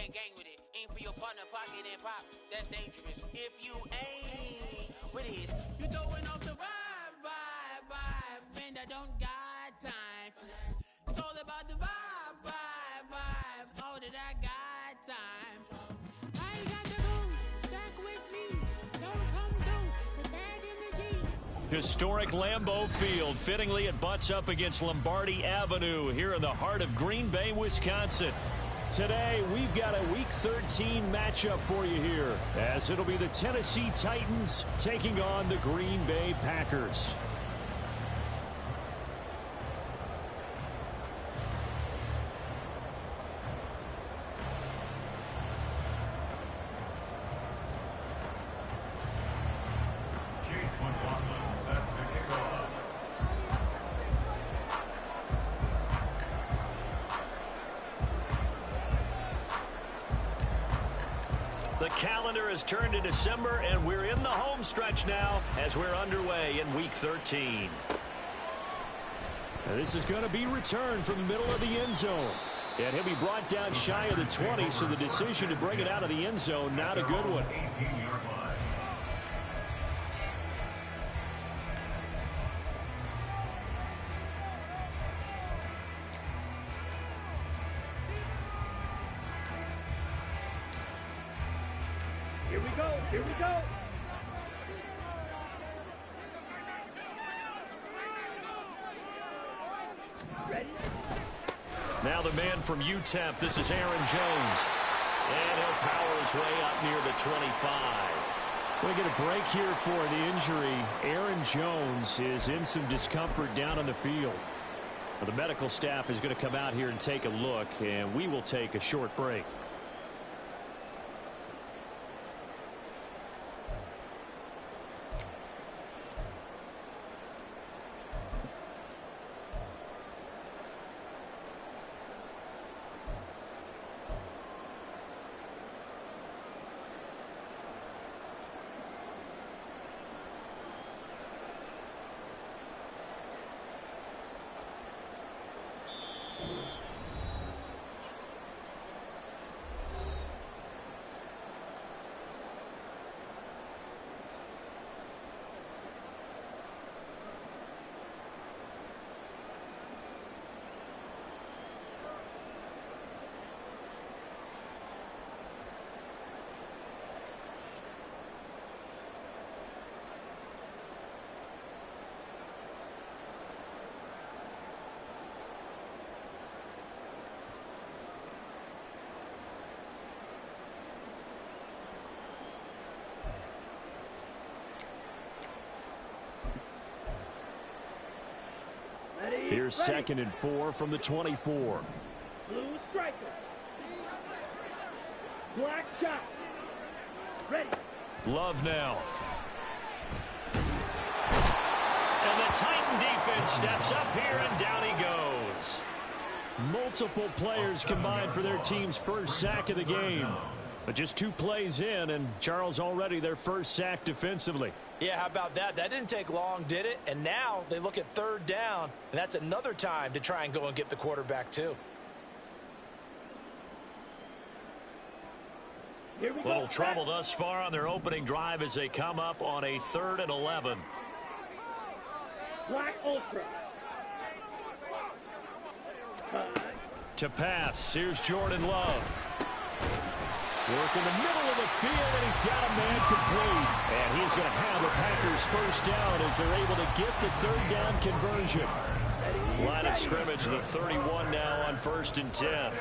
gang with it. Aim for your partner, pocket and pop. That's dangerous. If you aim with it, you throwing off the vibe. Man, I don't got time for that. It's all about the vibe. All that I got time for. I got the moves, stack with me. Don't come through with bad energy. Historic Lambeau Field. Fittingly, it butts up against Lombardi Avenue here in the heart of Green Bay, Wisconsin. Today, we've got a Week 13 matchup for you here, as it'll be the Tennessee Titans taking on the Green Bay Packers. The calendar has turned to December, and we're in the home stretch now as we're underway in Week 13. Now, this is going to be returned from the middle of the end zone. And he'll be brought down shy of the 20, so the decision to bring it out of the end zone, not a good one. Here we go. Ready? Now the man from UTEP, this is Aaron Jones. And he'll power his way up near the 25. We get a break here for the injury. Aaron Jones is in some discomfort down on the field. Well, the medical staff is going to come out here and take a look, and we will take a short break. Here's 2nd and 4 from the 24. Blue striker. Black shot. Ready. Love now. And the Titan defense steps up here, and down he goes. Multiple players combined for their team's first sack of the game. But just 2 plays in, and Charles already their first sack defensively. Yeah, how about that? That didn't take long, did it? And now they look at 3rd down, and that's another time to try and go and get the quarterback too. Little trouble thus far on their opening drive as they come up on a 3rd and 11. Black Ultra. To pass, here's Jordan Love. Work in the middle of the field, and he's got a man complete. And he's going to have a Packers first down as they're able to get the 3rd down conversion. Line of scrimmage, the 31 now on 1st and 10. 1st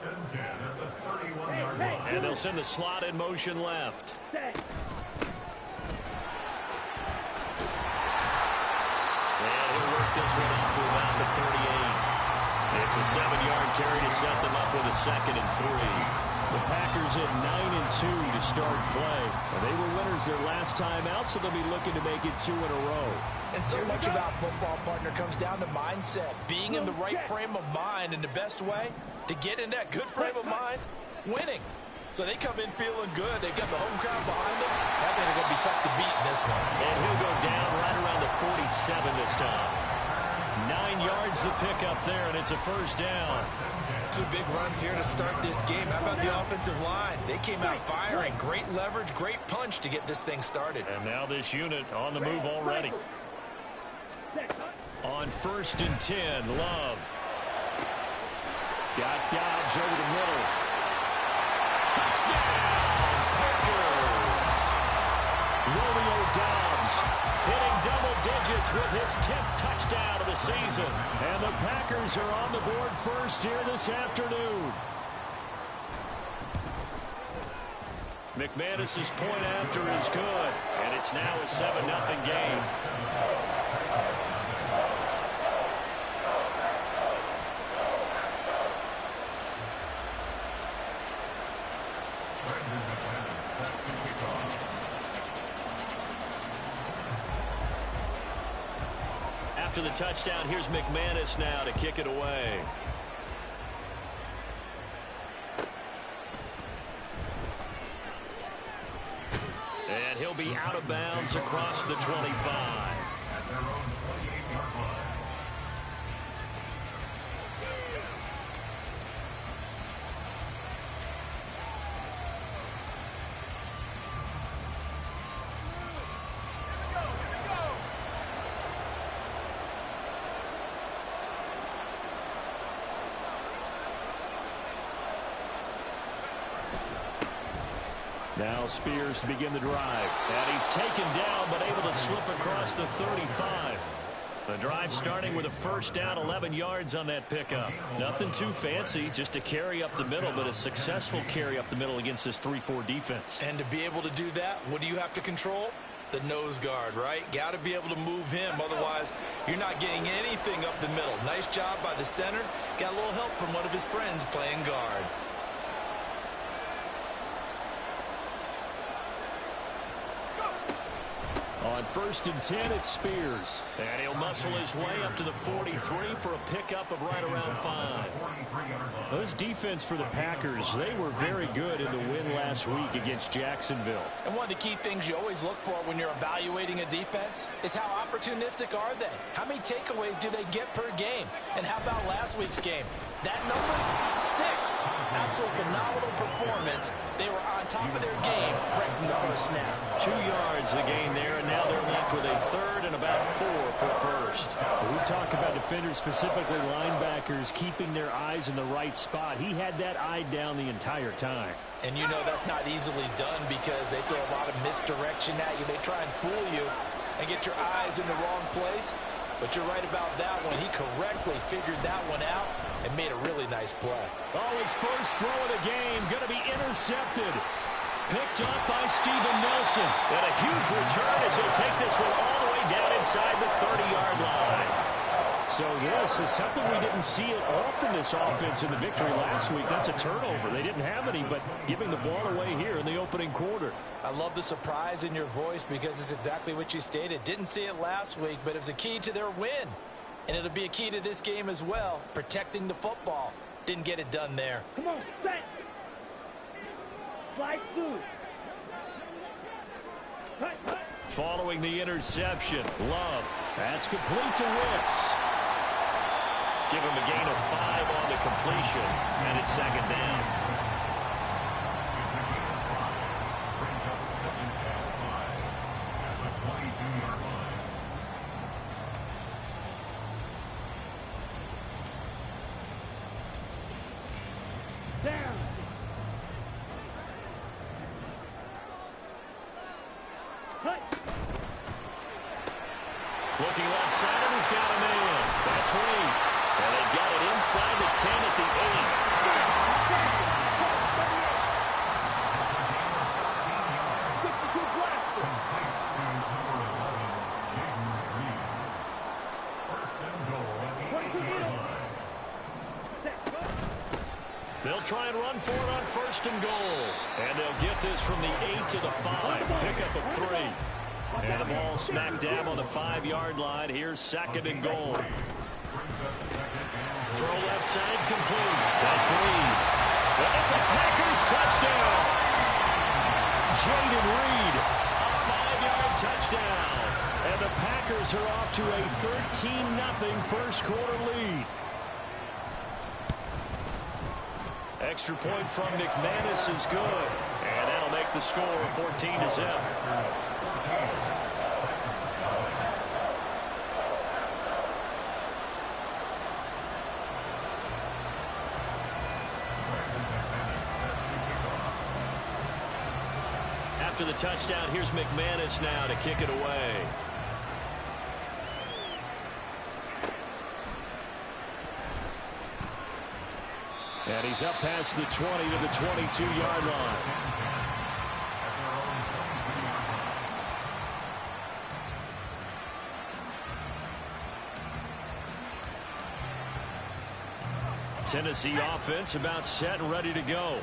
and 10 at the 31-yard line. And they'll send the slot in motion left. And he'll work this one out to about the 38. It's a 7-yard carry to set them up with a 2nd and 3. The Packers at 9-2 to start play. And they were winners their last time out, so they'll be looking to make it 2 in a row. And so much about football, partner, comes down to mindset. Being in the right frame of mind, and the best way to get in that good frame of mind, winning. So they come in feeling good. They've got the home crowd behind them. I think they're going to be tough to beat in this one. And he'll go down right around the 47 this time. 9 yards the pickup there, and it's a first down. 2 big runs here to start this game. How about the offensive line? They came out firing. Great leverage, great punch to get this thing started. And now this unit on the move already. On 1st and 10, Love. Got Dobbs over the middle. Touchdown, Packers! Romeo Dobbs hitting double digits with his 10th touchdown of the season. And the Packers are on the board first here this afternoon. McManus's point after is good, and it's now a 7-0 game. After the touchdown, here's McManus now to kick it away. And he'll be out of bounds across the 25. Now Spears to begin the drive. And he's taken down, but able to slip across the 35. The drive starting with a first down, 11 yards on that pickup. Nothing too fancy, just a carry up the middle, but a successful carry up the middle against this 3-4 defense. And to be able to do that, what do you have to control? The nose guard, right? Got to be able to move him. Otherwise, you're not getting anything up the middle. Nice job by the center. Got a little help from one of his friends playing guard. On 1st and 10, it's Spears. And he'll muscle his way up to the 43 for a pickup of right around 5. Well, this defense for the Packers, they were very good in the win last week against Jacksonville. And one of the key things you always look for when you're evaluating a defense is how opportunistic are they? How many takeaways do they get per game? And how about last week's game? That number, 6. Absolute phenomenal performance. They were on top of their game right from the first snap. 2 yards the gain there, and now they're left with a 3rd and about 4 for first. We talk about defenders, specifically linebackers, keeping their eyes in the right spot. He had that eye down the entire time. And you know that's not easily done because they throw a lot of misdirection at you. They try and fool you and get your eyes in the wrong place. But you're right about that one. He correctly figured that one out and made a really nice play. Oh, his first throw of the game going to be intercepted. Picked up by Steven Nelson. And a huge return as he'll take this one all the way down inside the 30-yard line. So this is something we didn't see it often, this offense in the victory last week. That's a turnover. They didn't have any, but giving the ball away here in the opening quarter. I love the surprise in your voice because it's exactly what you stated. Didn't see it last week, but it was a key to their win. And it'll be a key to this game as well, protecting the football. Didn't get it done there. Come on, set. Slide through. Following the interception, Love. That's complete to Wicks. Give him a gain of 5 on the completion, and it's 2nd down. Looking left side, and he's got a man. That's Reed. And they've got it inside the 10 at the 8. They'll try and run for it on 1st and goal. And they'll get this from the 8 to the 5. Pick up a 3. And the ball smack dab on the 5-yard line. Here's 2nd and goal. Throw left side complete. That's Reed. And it's a Packers touchdown. Jaden Reed, a 5-yard touchdown. And the Packers are off to a 13-0 first quarter lead. Extra point from McManus is good. And that'll make the score 14-0. After the touchdown, here's McManus now to kick it away. And he's up past the 20 to the 22-yard line. Tennessee offense about set and ready to go.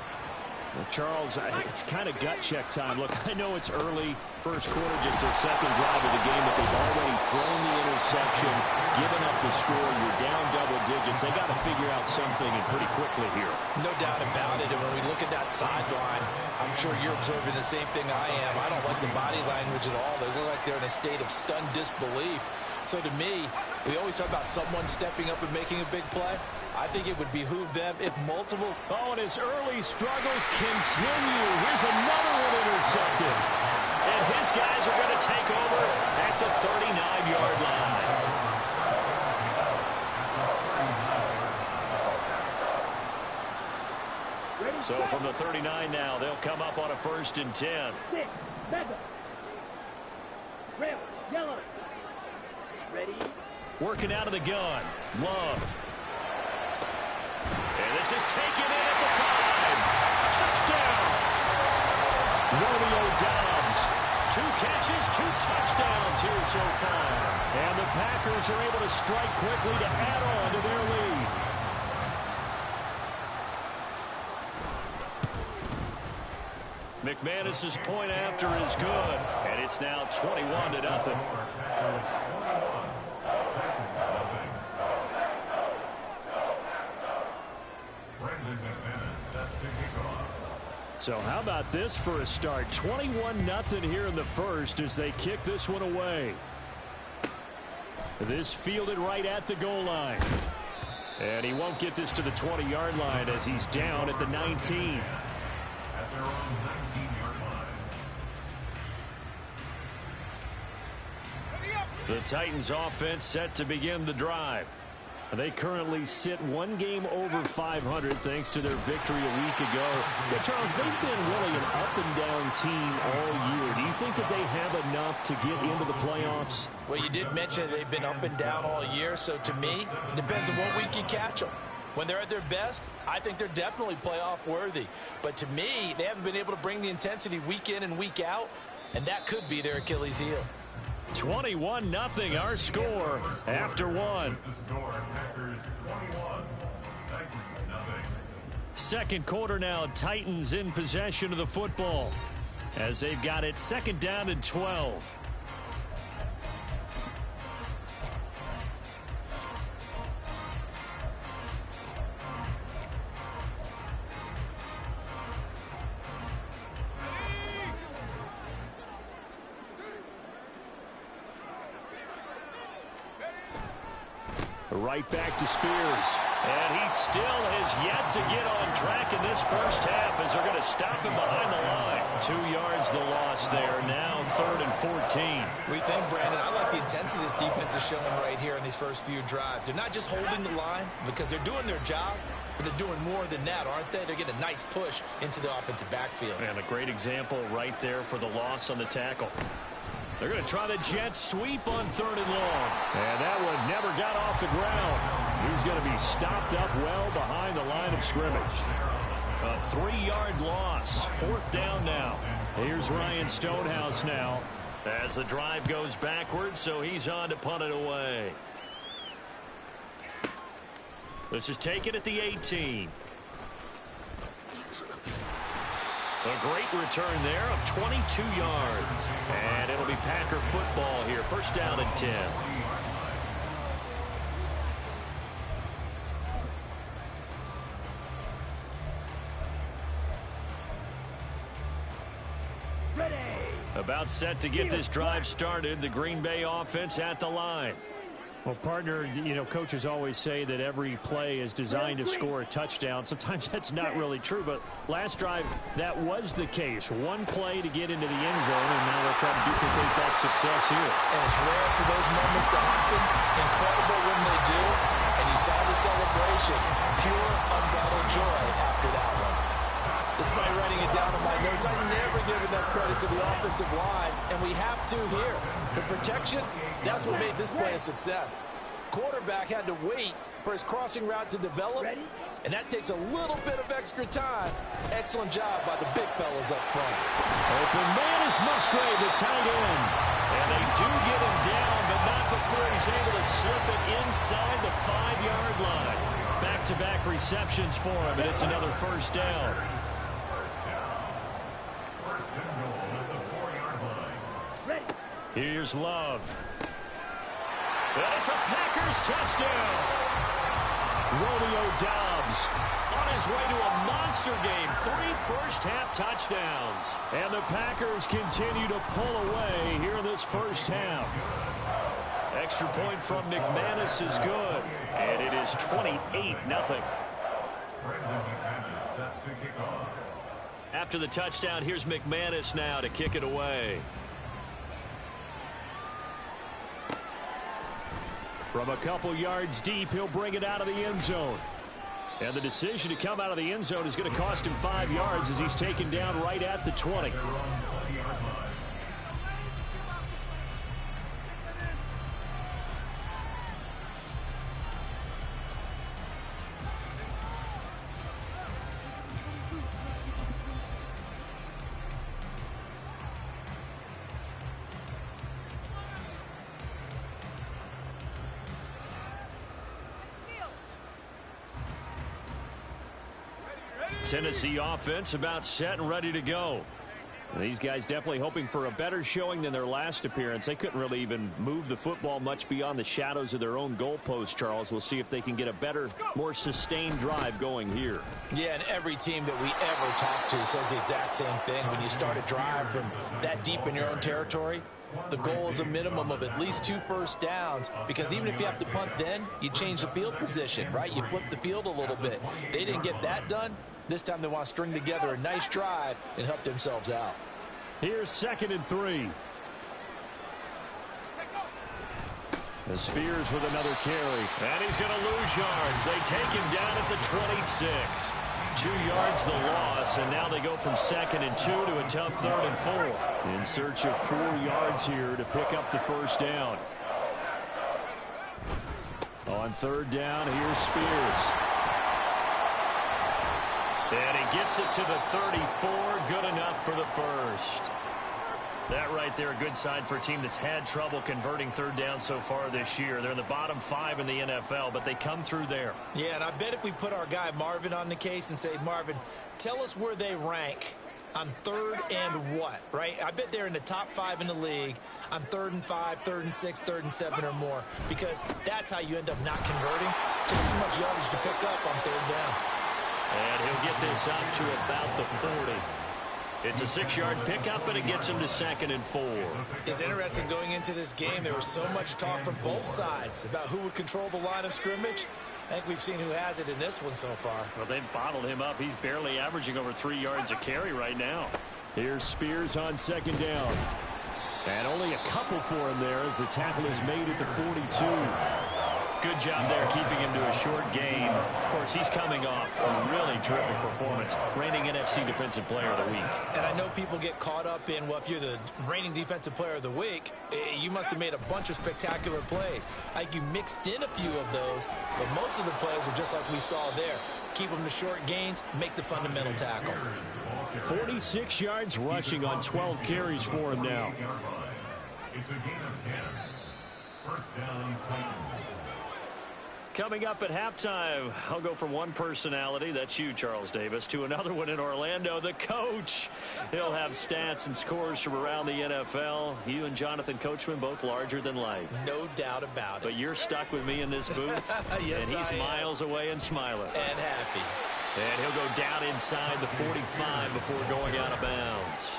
Well, Charles, it's kind of gut check time. Look, I know it's early, first quarter, just their second drive of the game, but they've already thrown the interception, given up the score. You're down double digits. They got to figure out something, and pretty quickly here. No doubt about it. And when we look at that sideline, I'm sure you're observing the same thing I am. I don't like the body language at all. They look like they're in a state of stunned disbelief. So to me, we always talk about someone stepping up and making a big play. I think it would behoove them if multiple... Oh, and his early struggles continue. Here's another one intercepted. And his guys are going to take over at the 39-yard line. So from the 39 now, they'll come up on a 1st and 10. Yellow. Ready? Working out of the gun. Love. And this is taken in at the 5. Touchdown! Romeo Doubs. 2 catches, 2 touchdowns here so far. And the Packers are able to strike quickly to add on to their lead. McManus's point after is good. And it's now 21-0. So how about this for a start? 21-0 here in the first as they kick this one away. This fielded right at the goal line. And he won't get this to the 20-yard line as he's down at the 19. At their own 19-yard line. The Titans offense set to begin the drive. They currently sit 1 game over 500 thanks to their victory a week ago. But, Charles, they've been really an up-and-down team all year. Do you think that they have enough to get into the playoffs? Well, you did mention they've been up and down all year, so to me, it depends on what week you catch them. When they're at their best, I think they're definitely playoff worthy. But to me, they haven't been able to bring the intensity week in and week out, and that could be their Achilles heel. 21-0 our score after 1. The score, Packers 21, Titans 0. Second quarter now, Titans in possession of the football as they've got it 2nd down and 12. Right back to Spears. And he still has yet to get on track in this first half as they're going to stop him behind the line. 2 yards the loss there. Now 3rd and 14. We think, Brandon, I like the intensity this defense is showing right here in these first few drives. They're not just holding the line because they're doing their job, but they're doing more than that, aren't they? They're getting a nice push into the offensive backfield. And a great example right there for the loss on the tackle. They're going to try the jet sweep on 3rd and long. And that one never got off the ground. He's going to be stopped up well behind the line of scrimmage. A 3-yard loss. 4th down now. Here's Ryan Stonehouse now as the drive goes backwards, so he's on to punt it away. This is taken at the 18. A great return there of 22 yards. And it'll be Packer football here. 1st down and 10. About set to get this drive started. The Green Bay offense at the line. Well, partner, you know, coaches always say that every play is designed to score a touchdown. Sometimes that's not really true, but last drive, that was the case. One play to get into the end zone, and now they're trying to duplicate that success here. And it's rare for those moments to happen. Incredible when they do. And you saw the celebration. Pure, unbridled joy after that one. Despite writing it down in my notes, I never give enough credit to the offensive line, and we have to here. The protection, that's what made this play a success. Quarterback had to wait for his crossing route to develop, and that takes a little bit of extra time. Excellent job by the big fellas up front. Open man is Musgrave, the tight end. And they do get him down, but not before he's able to slip it inside the 5-yard line. Back-to-back receptions for him, and it's another first down. Here's Love. And it's a Packers touchdown. Romeo Doubs on his way to a monster game. 3 first-half touchdowns. And the Packers continue to pull away here in this first half. Extra point from McManus is good. And it is 28-0. After the touchdown, here's McManus now to kick it away. From a couple yards deep, he'll bring it out of the end zone. And the decision to come out of the end zone is going to cost him 5 yards as he's taken down right at the 20. Tennessee offense about set and ready to go. And these guys definitely hoping for a better showing than their last appearance. They couldn't really even move the football much beyond the shadows of their own goalpost, Charles. We'll see if they can get a better, more sustained drive going here. Yeah, and every team that we ever talk to says the exact same thing. When you start a drive from that deep in your own territory, the goal is a minimum of at least 2 first downs, because even if you have to punt then, you change the field position, right? You flip the field a little bit. They didn't get that done. This time they want to string together a nice drive and help themselves out. Here's 2nd and 3. The Spears with another carry. And he's going to lose yards. They take him down at the 26. 2 yards the loss, and now they go from 2nd and 2 to a tough 3rd and 4. In search of 4 yards here to pick up the first down. On 3rd down, here's Spears. And he gets it to the 34. Good enough for the first. That right there, a good sign for a team that's had trouble converting 3rd down so far this year. They're in the bottom 5 in the NFL, but they come through there. Yeah, and I bet if we put our guy Marvin on the case and say, Marvin, tell us where they rank on 3rd and what, right? I bet they're in the top 5 in the league on 3rd and 5, 3rd and 6, 3rd and 7 or more, because that's how you end up not converting. Just too much yardage to pick up on 3rd down. And he'll get this up to about the 40. It's a 6-yard pickup, and it gets him to 2nd and 4. It's interesting going into this game. There was so much talk from both sides about who would control the line of scrimmage. I think we've seen who has it in this one so far. Well, they've bottled him up. He's barely averaging over 3 yards a carry right now. Here's Spears on 2nd down. And only a couple for him there as the tackle is made at the 42. Good job there keeping him to a short gain. Of course, he's coming off a really terrific performance. Reigning NFC Defensive Player of the Week. And I know people get caught up in, well, if you're the reigning Defensive Player of the Week, you must have made a bunch of spectacular plays. Like you mixed in a few of those, but most of the plays are just like we saw there. Keep them to short gains, make the fundamental tackle. 46 yards rushing on 12 carries for him now. It's a gain of 10. First down, Titans. Coming up at halftime, I'll go from one personality, that's you, Charles Davis, to another one in Orlando, the coach. He'll have stats and scores from around the NFL. You and Jonathan Coachman, both larger than life. No doubt about it. But you're stuck with me in this booth, yes, and he's miles away and smiling. And happy. And he'll go down inside the 45 before going out of bounds.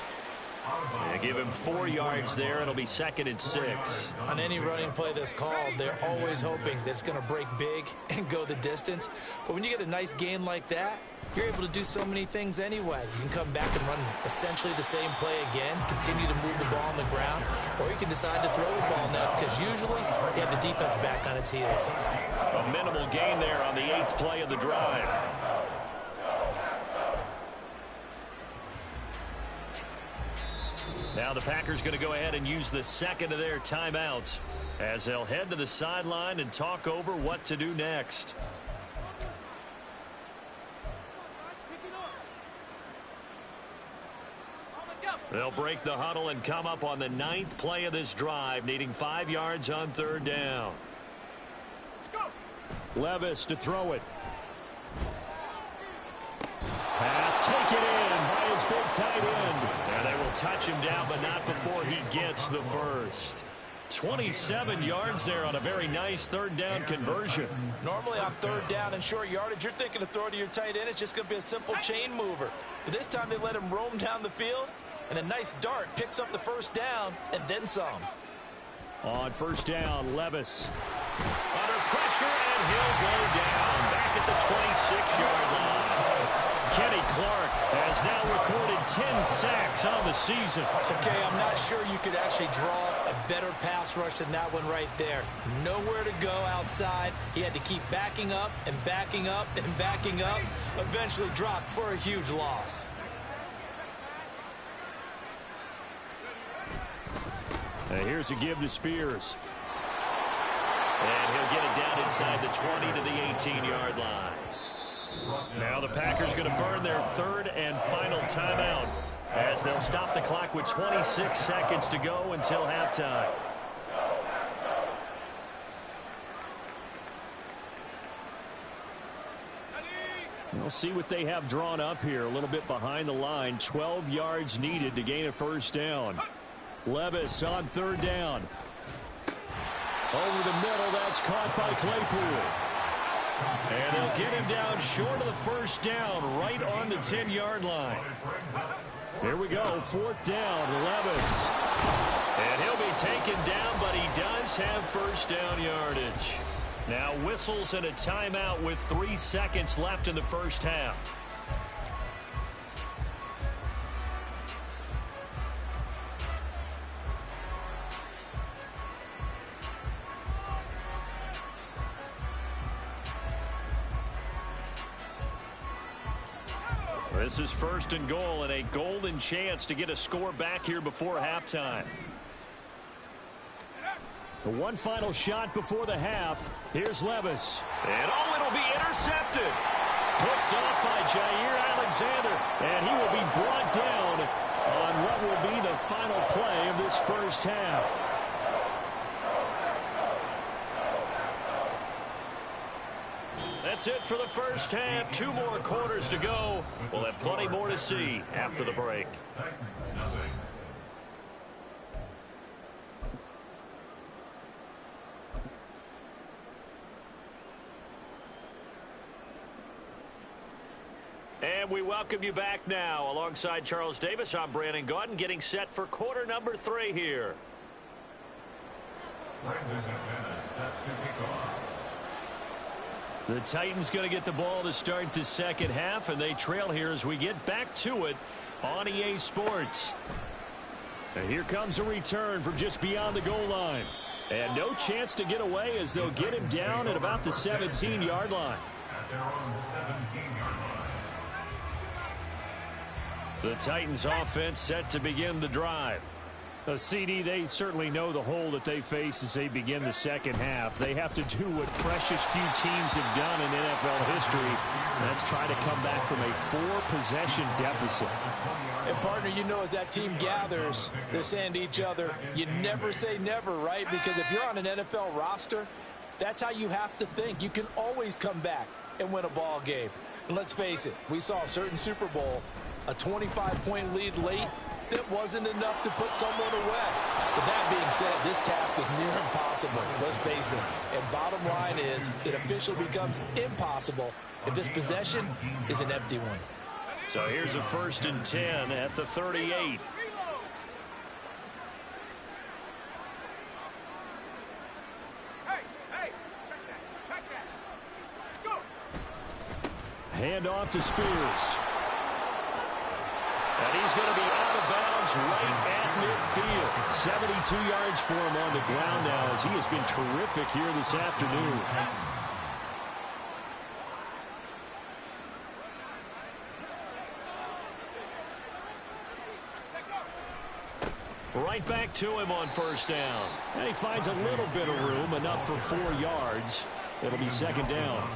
They give him 4 yards there. It'll be 2nd and 6. On any running play that's called, they're always hoping that it's going to break big and go the distance. But when you get a nice gain like that, you're able to do so many things anyway. You can come back and run essentially the same play again, continue to move the ball on the ground, or you can decide to throw the ball now because usually you have the defense back on its heels. A minimal gain there on the 8th play of the drive. Now the Packers going to go ahead and use the 2nd of their timeouts as they'll head to the sideline and talk over what to do next. They'll break the huddle and come up on the 9th play of this drive, needing 5 yards on 3rd down. Levis to throw it. Pass taken in by his big tight end. And they will touch him down, but not before he gets the first. 27 yards there on a very nice 3rd down conversion. Normally on 3rd down and short yardage, you're thinking of throwing to your tight end. It's just going to be a simple chain mover. But this time they let him roam down the field, and a nice dart picks up the 1st down and then some. On 1st down, Levis under pressure, and he'll go down back at the 26-yard line. Kenny Clark has now recorded 10 sacks on the season. Okay, I'm not sure you could actually draw a better pass rush than that one right there. Nowhere to go outside. He had to keep backing up and backing up and backing up. Eventually dropped for a huge loss. Here's a give to Spears. And he'll get it down inside the 20 to the 18-yard line. Now the Packers going to burn their 3rd and final timeout as they'll stop the clock with 26 seconds to go until halftime. We'll see what they have drawn up here. A little bit behind the line. 12 yards needed to gain a 1st down. Levis on 3rd down. Over the middle, that's caught by Claypool. And they'll get him down short of the 1st down, right on the 10-yard line. Here we go, 4th down, Levis. And he'll be taken down, but he does have 1st down yardage. Now whistles and a timeout with 3 seconds left in the 1st half. This is 1st and goal and a golden chance to get a score back here before halftime. The one final shot before the half. Here's Levis. And it'll be intercepted. Picked off by Jair Alexander. And he will be brought down on what will be the final play of this 1st half. That's it for the 1st half. 2 more quarters to go. We'll have plenty more to see after the break. And we welcome you back now. Alongside Charles Davis, I'm Brandon Gaudin, getting set for quarter number 3 here. The Titans going to get the ball to start the 2nd half, and they trail here as we get back to it on EA Sports. And here comes a return from just beyond the goal line. And no chance to get away as they'll get him down at about the 17-yard line. At their own 17-yard line. The Titans offense set to begin the drive. CD, they certainly know the hole that they face as they begin the 2nd half. They have to do what precious few teams have done in NFL history. That's try to come back from a 4-possession deficit. And, partner, you know as that team gathers, they're saying to each other, you never say never, right? Because if you're on an NFL roster, that's how you have to think. You can always come back and win a ball game. And let's face it, we saw a certain Super Bowl, a 25-point lead late, that wasn't enough to put someone away. But that being said, this task is near impossible. Let's face it. And bottom line is, it officially becomes impossible if this possession is an empty one. So here's a 1st and 10 at the 38. Hand off to Spears. And he's going to be out of bounds right at midfield. 72 yards for him on the ground now as he has been terrific here this afternoon. Right back to him on first down. And he finds a little bit of room, enough for 4 yards. It'll be second down.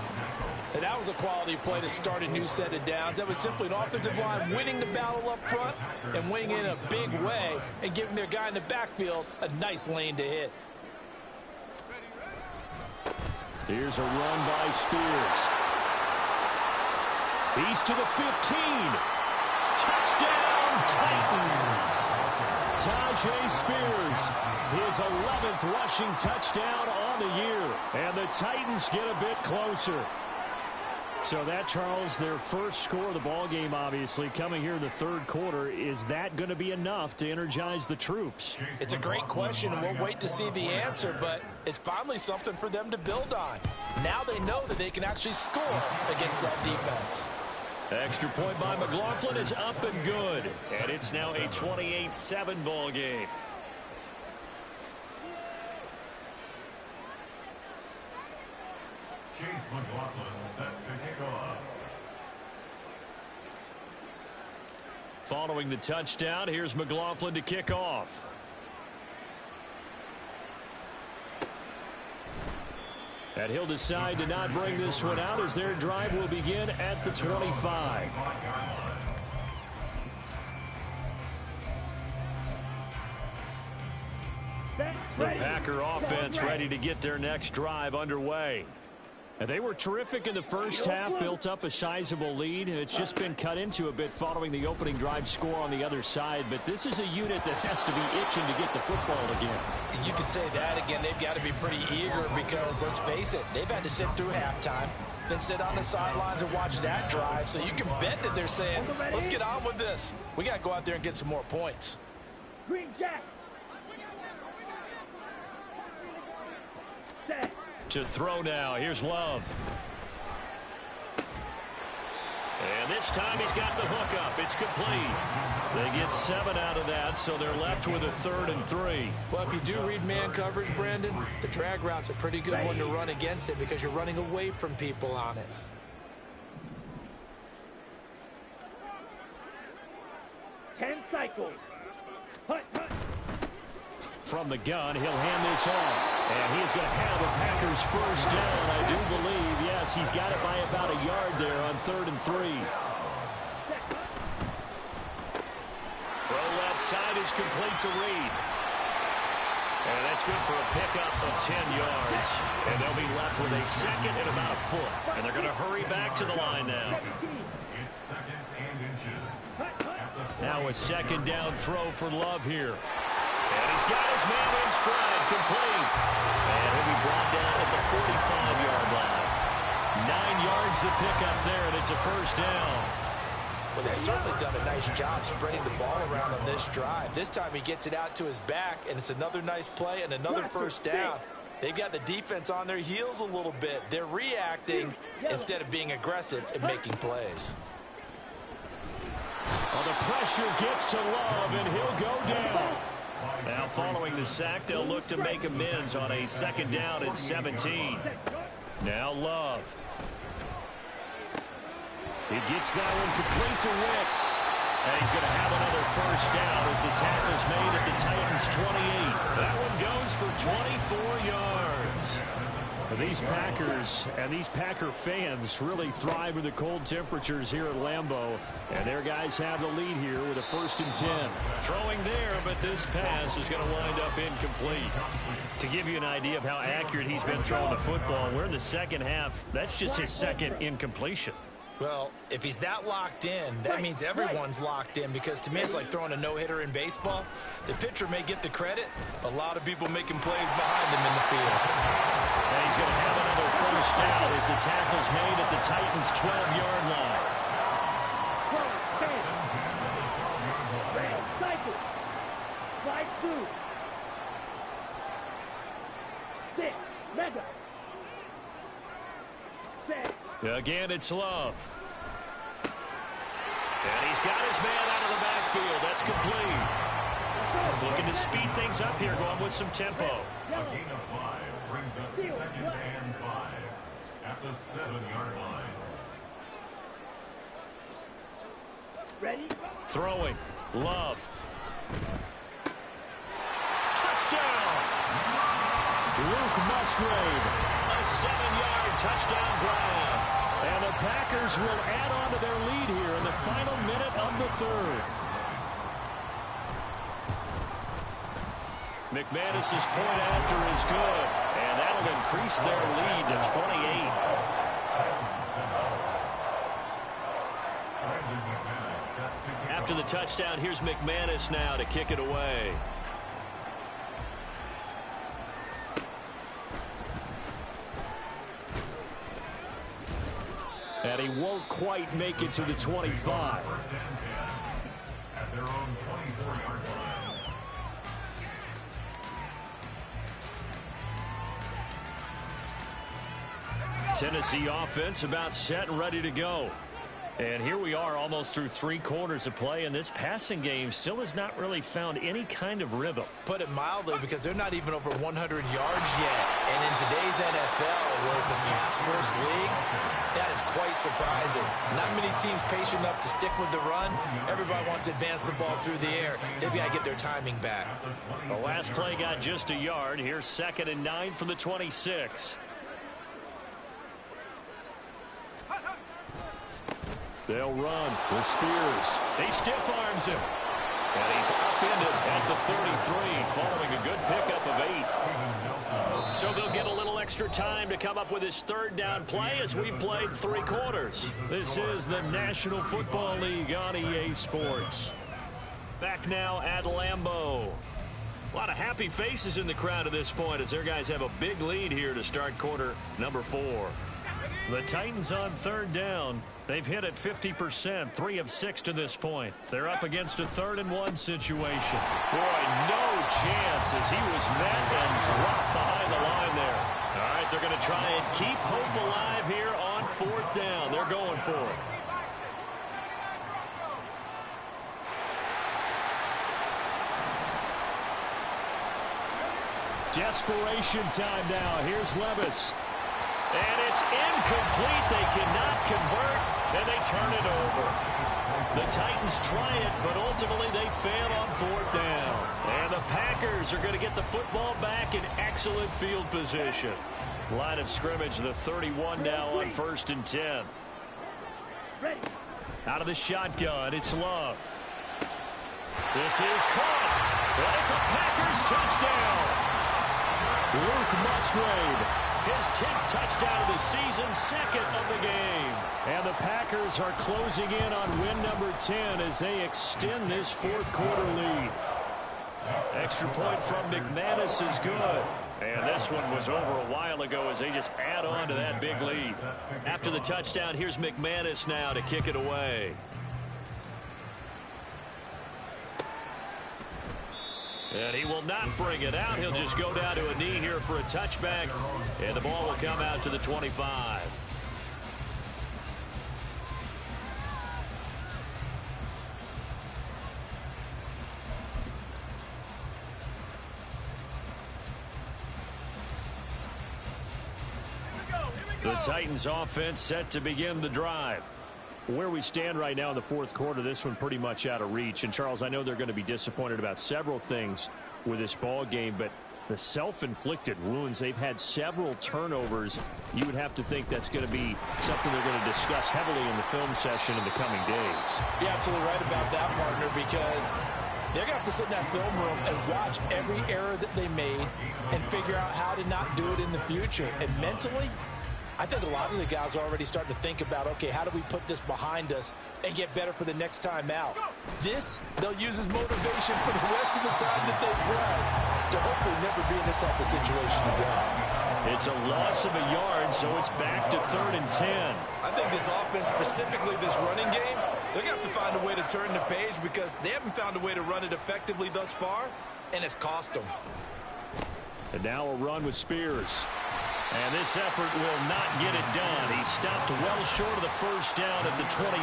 And that was a quality play to start a new set of downs. That was simply an offensive line winning the battle up front and winning in a big way and giving their guy in the backfield a nice lane to hit. Here's a run by Spears. He's to the 15. Touchdown, Titans. Tajay Spears, his 11th rushing touchdown on the year. And the Titans get a bit closer. So that, Charles, their first score of the ball game, obviously, coming here in the third quarter. Is that going to be enough to energize the troops? It's a great question, and we'll wait to see the answer, but it's finally something for them to build on. Now they know that they can actually score against that defense. Extra point by McLaughlin is up and good. And it's now a 28-7 ball game. Chase McLaughlin set to kick off. Following the touchdown, here's McLaughlin to kick off. And he'll decide to not bring this one out as their drive will begin at the 25. The Packer offense ready to get their next drive underway. And they were terrific in the first half, built up a sizable lead. It's just been cut into a bit following the opening drive score on the other side. But this is a unit that has to be itching to get the football again. And you could say that again. They've got to be pretty eager because, let's face it, they've had to sit through halftime, then sit on the sidelines and watch that drive. So you can bet that they're saying, let's get on with this. We got to go out there and get some more points. Green Jack. Set. To throw now. Here's Love. And this time he's got the hook up. It's complete. They get 7 out of that, so they're left with a 3rd and 3. Well, if you do read man coverage, Brandon, the drag route's a pretty good one to run against it because you're running away from people on it. Ten cycles. Hut, hut. From the gun, he'll hand this off. And he's going to have a Packers first down, I do believe. Yes, he's got it by about a yard there on 3rd and 3. Throw left side is complete to Reed. And that's good for a pickup of 10 yards. And they'll be left with a second and about a foot. And they're going to hurry back to the line now. It's second and inches. Now a second down throw for Love here. And he's got his man in stride, complete. And he'll be brought down at the 45-yard line. 9 yards to pick up there, and it's a first down. Well, they've certainly done a nice job spreading the ball around on this drive. This time he gets it out to his back, and it's another nice play and another first down. They've got the defense on their heels a little bit. They're reacting instead of being aggressive and making plays. Well, the pressure gets to Love, and he'll go down. Now, following the sack, they'll look to make amends on a second down and 17. Now Love. He gets that one complete to Wicks. And he's going to have another first down as the tackle's made at the Titans' 28. That one goes for 24 yards. These Packers and these Packer fans really thrive in the cold temperatures here at Lambeau. And their guys have the lead here with a 1st and 10. Throwing there, but this pass is going to wind up incomplete. To give you an idea of how accurate he's been throwing the football, we're in the second half. That's just his second incompletion. Well, if he's that locked in, that means everyone's locked in because to me it's like throwing a no-hitter in baseball. The pitcher may get the credit, a lot of people making plays behind him in the field. And he's going to have another first down as the tackle's made at the Titans' 12-yard line. Cycle. Slide through. 6. Mega. 7. Again, it's Love. And he's got his man out of the backfield. That's complete. Looking to speed things up here, going with some tempo. A gain of 5 brings up 2nd and 5 at the 7-yard line. Ready? Throwing. Love. Touchdown! Luke Musgrave. A 7-yard touchdown grab. And the Packers will add on to their lead here in the final minute of the third. McManus's point after is good. And that'll increase their lead to 28. After the touchdown, here's McManus now to kick it away. And he won't quite make it to the 25. First and 10 at their own 24-yard line. Tennessee offense about set and ready to go. And here we are almost through 3 quarters of play, and this passing game still has not really found any kind of rhythm. Put it mildly, because they're not even over 100 yards yet. And in today's NFL, where it's a pass-first league, that is quite surprising. Not many teams patient enough to stick with the run. Everybody wants to advance the ball through the air. They've got to get their timing back. The last play got just a yard. Here's 2nd and 9 from the 26. They'll run with Spears. He stiff arms him. And he's upended at the 33 following a good pickup of 8. So they'll get a little extra time to come up with his 3rd down play as we've played 3 quarters. This is the National Football League on EA Sports. Back now at Lambeau. A lot of happy faces in the crowd at this point as their guys have a big lead here to start quarter number 4. The Titans on 3rd down. They've hit at 50%, 3 of 6 to this point. They're up against a 3rd and 1 situation. Boy, no chance as he was met and dropped behind the line there. All right, they're going to try and keep hope alive here on 4th down. They're going for it. Desperation time now. Here's Levis. And it's incomplete. They cannot convert, and they turn it over. The Titans try it, but ultimately they fail on 4th down. And the Packers are going to get the football back in excellent field position. Line of scrimmage, the 31 now on 1st and 10. Out of the shotgun, it's Love. This is caught, and it's a Packers touchdown. Luke Musgrave. His 10th touchdown of the season, 2nd of the game. And the Packers are closing in on win number 10 as they extend this 4th quarter lead. Extra point from McManus is good. And this one was over a while ago as they just add on to that big lead. After the touchdown, here's McManus now to kick it away. And he will not bring it out. He'll just go down to a knee here for a touchback. And the ball will come out to the 25. The Titans offense set to begin the drive. Where we stand right now in the 4th quarter, this one pretty much out of reach. And, Charles, I know they're going to be disappointed about several things with this ball game, but the self-inflicted wounds, they've had several turnovers. You would have to think that's going to be something they're going to discuss heavily in the film session in the coming days. You're absolutely right about that, partner, because they're going to have to sit in that film room and watch every error that they made and figure out how to not do it in the future. And mentally, I think a lot of the guys are already starting to think about, okay, how do we put this behind us and get better for the next time out? This, they'll use as motivation for the rest of the time that they play to hopefully never be in this type of situation again. It's a loss of a yard, so it's back to 3rd and 10. I think this offense, specifically this running game, they're going to have to find a way to turn the page because they haven't found a way to run it effectively thus far, and it's cost them. And now a run with Spears. And this effort will not get it done. He stopped well short of the 1st down at the 29.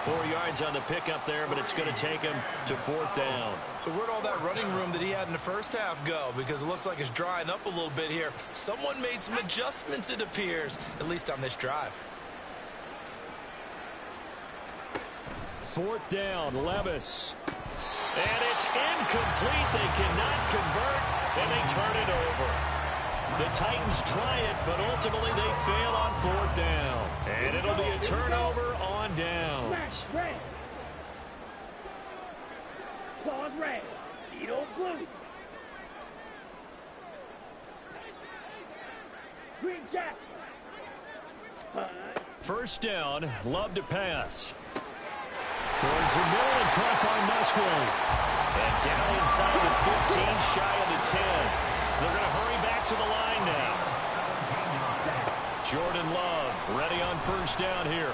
4 yards on the pickup there, but it's going to take him to 4th down. So where'd all that running room that he had in the first half go? Because it looks like it's drying up a little bit here. Someone made some adjustments, it appears, at least on this drive. 4th down, Levis. And it's incomplete. They cannot convert, and they turn it over. The Titans try it, but ultimately they fail on 4th down. And it'll be a turnover on downs. Red. Claws red. Needle blue. Green jack. First down, Love to pass. Towards the middle and caught by Musgrave. And down inside the 15, shy of the 10. They're going to hurry back to the line now. Jordan Love ready on first down here.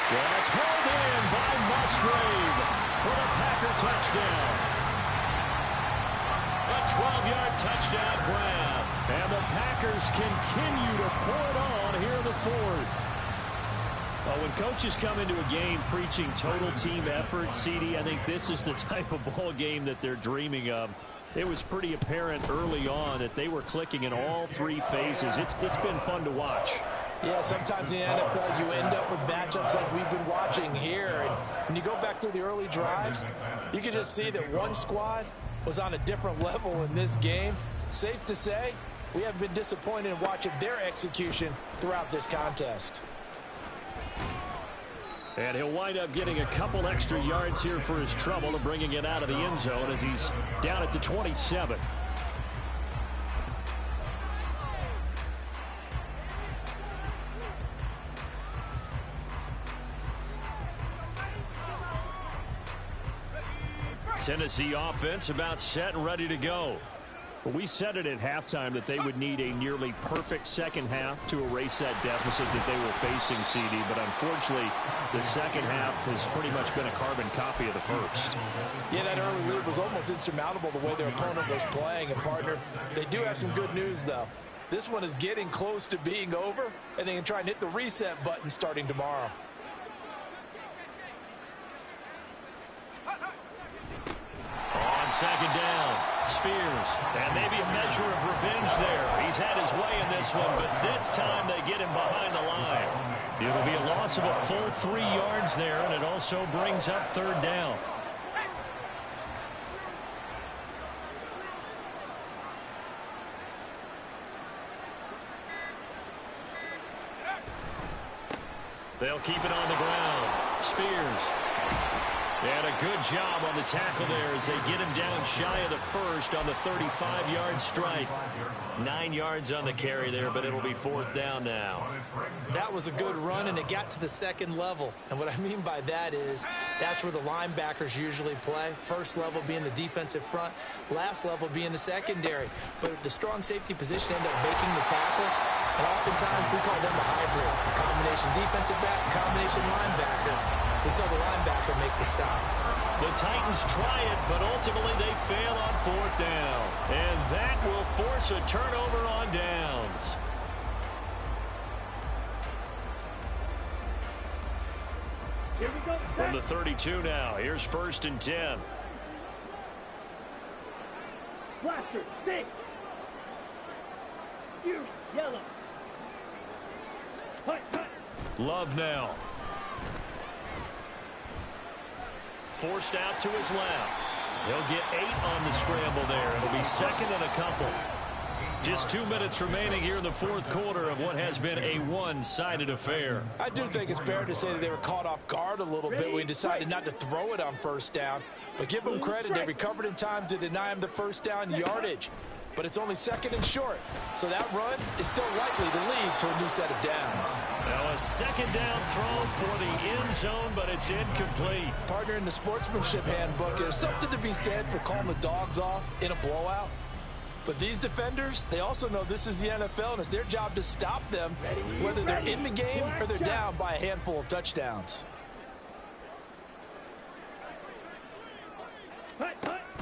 That's held in by Musgrave for the Packer touchdown. A 12-yard touchdown grab. And the Packers continue to pour it on here in the 4th. Well, when coaches come into a game preaching total team effort, CD, I think this is the type of ball game that they're dreaming of. It was pretty apparent early on that they were clicking in all 3 phases. It's been fun to watch. Yeah, sometimes in the NFL you end up with matchups like we've been watching here. And when you go back to the early drives, you can just see that one squad was on a different level in this game. Safe to say, we haven't been disappointed in watching their execution throughout this contest. And he'll wind up getting a couple extra yards here for his trouble and bringing it out of the end zone as he's down at the 27. Tennessee offense about set and ready to go. We said it at halftime that they would need a nearly perfect second half to erase that deficit that they were facing, CD. But unfortunately, the second half has pretty much been a carbon copy of the first. Yeah, that early lead was almost insurmountable the way their opponent was playing. And, partner, they do have some good news, though. This one is getting close to being over, and they can try and hit the reset button starting tomorrow. On second down, Spears, and maybe a measure of revenge there. He's had his way in this one, but this time they get him behind the line. It'll be a loss of a full 3 yards there, and it also brings up 3rd down. They'll keep it on the ground. Spears. And a good job on the tackle there as they get him down shy of the first on the 35-yard strike. 9 yards on the carry there, but it'll be 4th down now. That was a good run, and it got to the second level. And what I mean by that is that's where the linebackers usually play. First level being the defensive front, last level being the secondary. But the strong safety position ended up making the tackle. And oftentimes we call them a hybrid. Combination defensive back, combination linebacker. We saw the linebacker make the stop. The Titans try it, but ultimately they fail on 4th down. And that will force a turnover on downs. Here we go. From the 32 now, here's 1st and 10. Blaster, stick. Fury, yellow. Hut, hut. Love now. Forced out to his left. He'll get 8 on the scramble there. It'll be 2nd and a couple. Just 2 minutes remaining here in the 4th quarter of what has been a one-sided affair. I do think it's fair to say that they were caught off guard a little bit when we decided not to throw it on first down. But give them credit, they recovered in time to deny him the first down yardage. But it's only 2nd and short. So that run is still likely to lead to a new set of downs. Now a 2nd down throw for the end zone, but it's incomplete. Partner, in the sportsmanship handbook, there's something to be said for calling the dogs off in a blowout. But these defenders, they also know this is the NFL, and it's their job to stop them, whether they're in the game or they're down by a handful of touchdowns.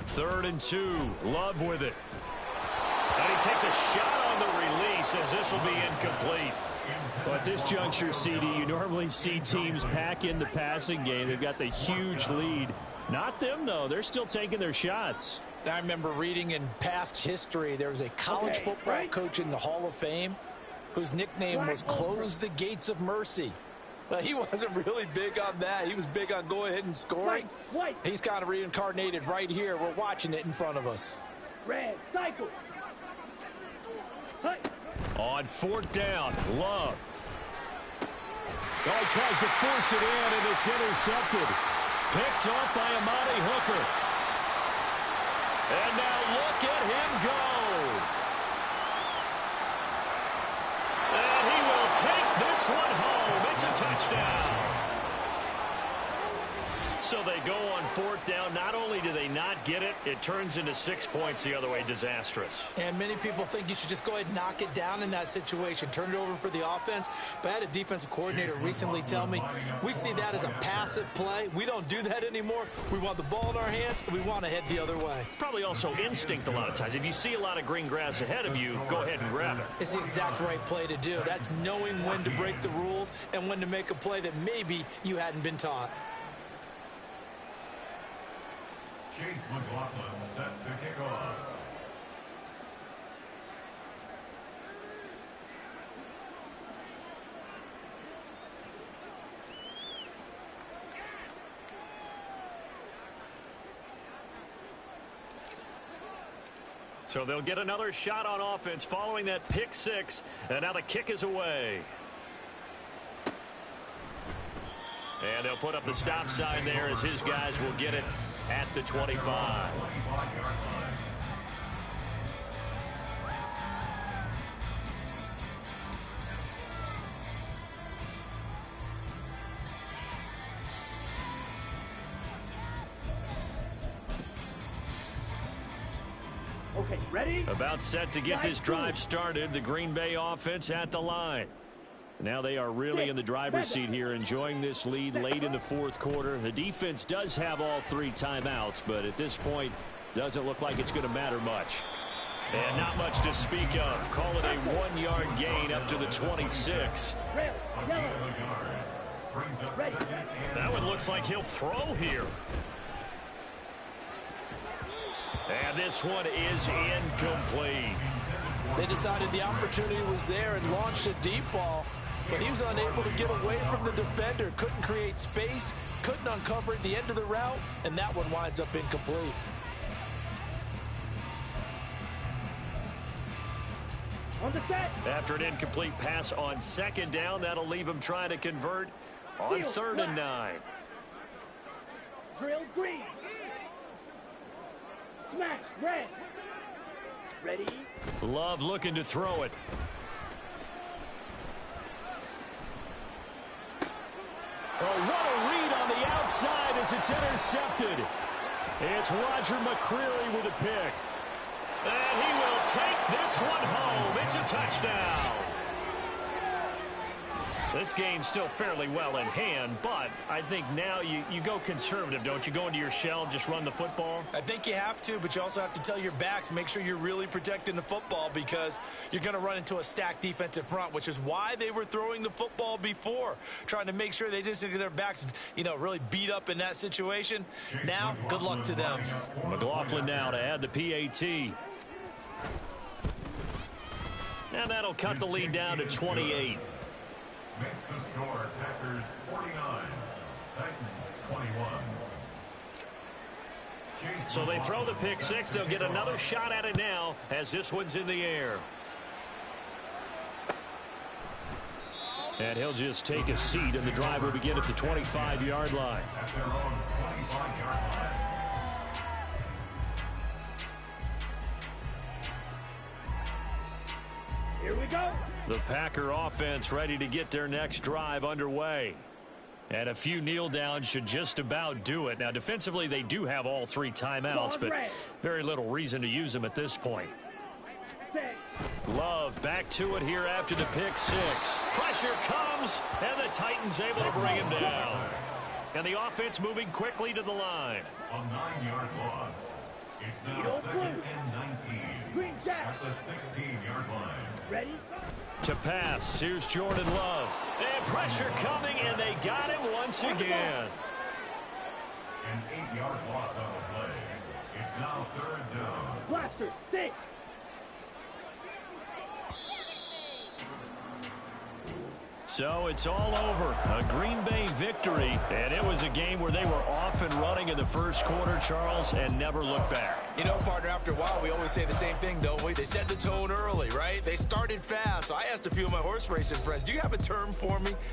3rd and 2. Love with it. And he takes a shot on the release as this will be incomplete. Well, at this juncture, CD, you normally see teams pack in the passing game. They've got the huge lead. Not them, though. They're still taking their shots. I remember reading in past history, there was a college football coach in the Hall of Fame whose nickname was Close the Gates of Mercy. Well, he wasn't really big on that. He was big on go ahead and scoring. He's kind of reincarnated right here. We're watching it in front of us. Red, cycle. On fourth down, Love. Oh, he tries to force it in, and it's intercepted. Picked off by Amani Hooker. And now look at him go. And he will take this one home. It's a touchdown. So they go on fourth down. Not only do they not get it, it turns into 6 points the other way. Disastrous. And many people think you should just go ahead and knock it down in that situation. Turn it over for the offense. But I had a defensive coordinator recently tell me, we see that as a passive play. We don't do that anymore. We want the ball in our hands, and we want to head the other way. Probably also instinct a lot of times. If you see a lot of green grass ahead of you, go ahead and grab it. It's the exact right play to do. That's knowing when to break the rules and when to make a play that maybe you hadn't been taught. Chase McLaughlin set to kick off. So they'll get another shot on offense following that pick six, and now the kick is away. And they'll put up the stop sign there as his guys will get it at the 25. Okay, ready? About set to get this drive started. The Green Bay offense at the line. Now they are really in the driver's seat here, enjoying this lead late in the fourth quarter. The defense does have all 3 timeouts, but at this point, doesn't look like it's going to matter much. And not much to speak of. Call it a 1-yard gain up to the 26. That one looks like he'll throw here. And this one is incomplete. They decided the opportunity was there and launched a deep ball, but he was unable to get away from the defender, couldn't create space, couldn't uncover at the end of the route, and that one winds up incomplete. On the set. After an incomplete pass on second down, that'll leave him trying to convert on third and 9. Drill green. Smash red. Ready? Love looking to throw it. Oh, what a read on the outside as it's intercepted. It's Roger McCreary with a pick. And he will take this one home. It's a touchdown. This game's still fairly well in hand, but I think now you go conservative, don't you? Go into your shell and just run the football? I think you have to, but you also have to tell your backs, make sure you're really protecting the football because you're going to run into a stacked defensive front, which is why they were throwing the football before, trying to make sure they just get their backs, really beat up in that situation. Now, good luck to them. McLaughlin now to add the PAT. And that'll cut the lead down to 28. Makes the score Packers 49, Titans 21. So they throw the pick six. They'll get another shot at it now as this one's in the air. And he'll just take a seat, and the drive will begin at the 25-yard line. At their own 25-yard line. Here we go. The Packer offense ready to get their next drive underway. And a few kneel downs should just about do it. Now, defensively, they do have all 3 timeouts, but very little reason to use them at this point. Love back to it here after the pick six. Pressure comes, and the Titans able to bring him down. And the offense moving quickly to the line. A 9-yard loss. It's now second and 19 Green jack. at the 16-yard line. Ready? To pass, here's Jordan Love. And pressure coming, and they got him once again. An 8-yard loss on the play. It's now third down. Blaster, 6. So it's all over. A Green Bay victory, and it was a game where they were off and running in the first quarter, Charles, and never looked back. You know, partner, after a while, we always say the same thing, don't we? They set the tone early, right? They started fast. So I asked a few of my horse racing friends, do you have a term for me?